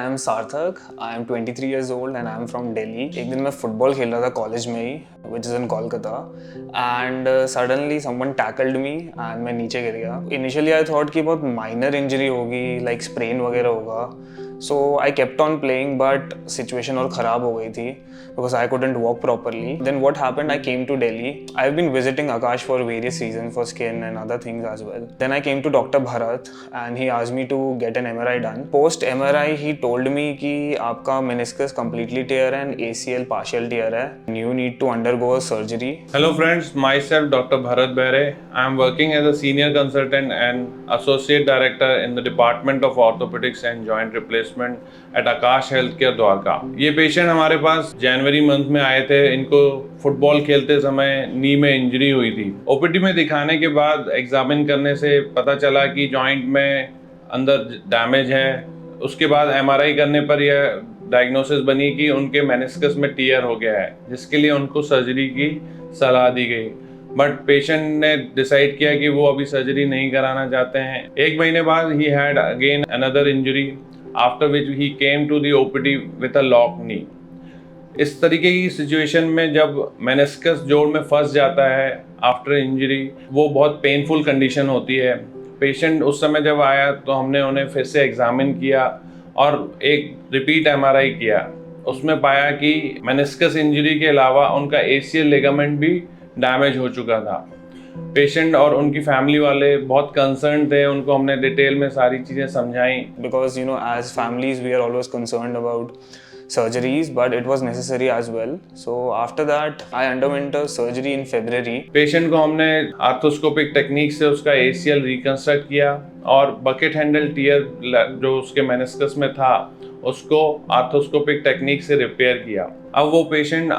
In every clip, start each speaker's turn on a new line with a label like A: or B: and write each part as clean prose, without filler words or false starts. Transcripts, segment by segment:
A: I am Sarthak, I am 23 years old and I am from Delhi. एक दिन मैं football खेल रहा था कॉलेज में ही, which is in Kolkata, and suddenly someone tackled me एंड मैं नीचे गिर गया। इनिशियली आई थॉट कि बहुत माइनर इंजरी होगी, लाइक स्प्रेन वगैरह होगा। So I kept on playing, but situation और ख़राब हो गई थी because I couldn't walk properly. Then what happened, I came to Delhi. I've been visiting Akash for various reasons, for skin and other things as well. Then I came to Dr. Bharat and he asked me to get an MRI done. Post MRI he told me कि आपका meniscus completely tear and ACL partial tear है. You need to undergo a surgery.
B: Hello friends, myself Dr. Bharat Behre. I am working as a senior consultant and associate director in the Department of Orthopedics and Joint Replacement at Akash Healthcare Dwarka. ये patient हमारे पास जनवरी month में आए थे। इनको football खेलते समय नी में injury हुई थी। ओपीडी में दिखाने के बाद एग्जामिन करने से पता चला कि जॉइंट में अंदर डैमेज है। उसके बाद एमआरआई करने पर यह डायग्नोसिस बनी कि उनके मेनिस्कस में टीयर हो गया है, जिसके लिए उनको सर्जरी की सलाह दी गई। बट पेशेंट ने डिसाइड किया कि वो अभी सर्जरी नहीं कराना चाहते हैं। एक महीने बाद ही had again another injury, after which he came to the OPD with a lock knee. इस तरीके की सिचुएशन में जब मेनिस्कस जोड़ में फंस जाता है आफ्टर इंजरी, वो बहुत पेनफुल कंडीशन होती है। पेशेंट उस समय जब आया तो हमने उन्हें फिर से एग्जामिन किया और एक रिपीट एमआरआई किया। उसमें पाया कि मेनिस्कस इंजरी के अलावा उनका एसीएल लिगामेंट भी डैमेज हो चुका था। पेशेंट और उनकी फैमिली वाले बहुत कंसर्न थे। उनको हमने डिटेल में सारी चीज़ें समझाई।
A: Because as families we are always concerned about surgeries, but it was necessary as well. So after that I underwent a surgery in February.
B: Patient को हमने आर्थोस्कोपिक टेक्निक से उसका एसीएल रिकंस्ट्रक्ट किया और बकेट हैंडल टीयर जो उसके meniscus में था उसको आर्थोस्कोपिक टेक्निक से रिपेयर किया। अब वो पेशेंट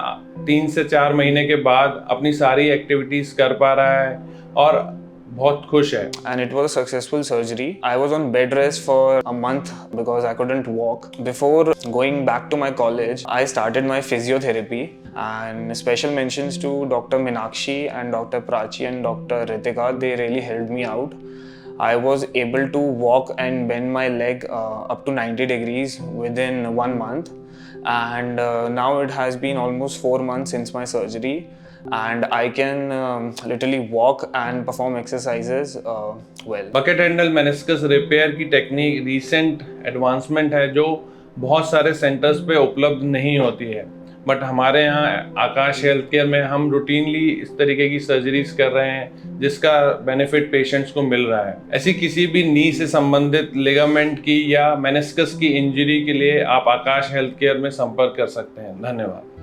B: 3 से 4 महीने के बाद अपनी सारी एक्टिविटीज कर पा रहा है और बहुत खुश है।
A: And it was a successful surgery. I was on bed rest for a month because I couldn't walk. Before going back to my college, I started my physiotherapy, and special mentions to Dr. Minakshi and Dr. Prachi and Dr. Ritika. They really helped me out. I was able to walk and bend my leg up to 90 degrees within 1 month, and now it has been almost 4 months since my surgery. And I can literally walk and perform exercises well.
B: Bucket handle meniscus repair की technique recent advancement है जो बहुत सारे centres पे उपलब्ध नहीं होती है, बट हमारे यहाँ आकाश हेल्थ केयर में हम रूटीनली इस तरीके की सर्जरीज कर रहे हैं जिसका बेनिफिट पेशेंट्स को मिल रहा है। ऐसी किसी भी नी से संबंधित लिगामेंट की या मेनिस्कस की इंजरी के लिए आप आकाश हेल्थ केयर में संपर्क कर सकते हैं। धन्यवाद।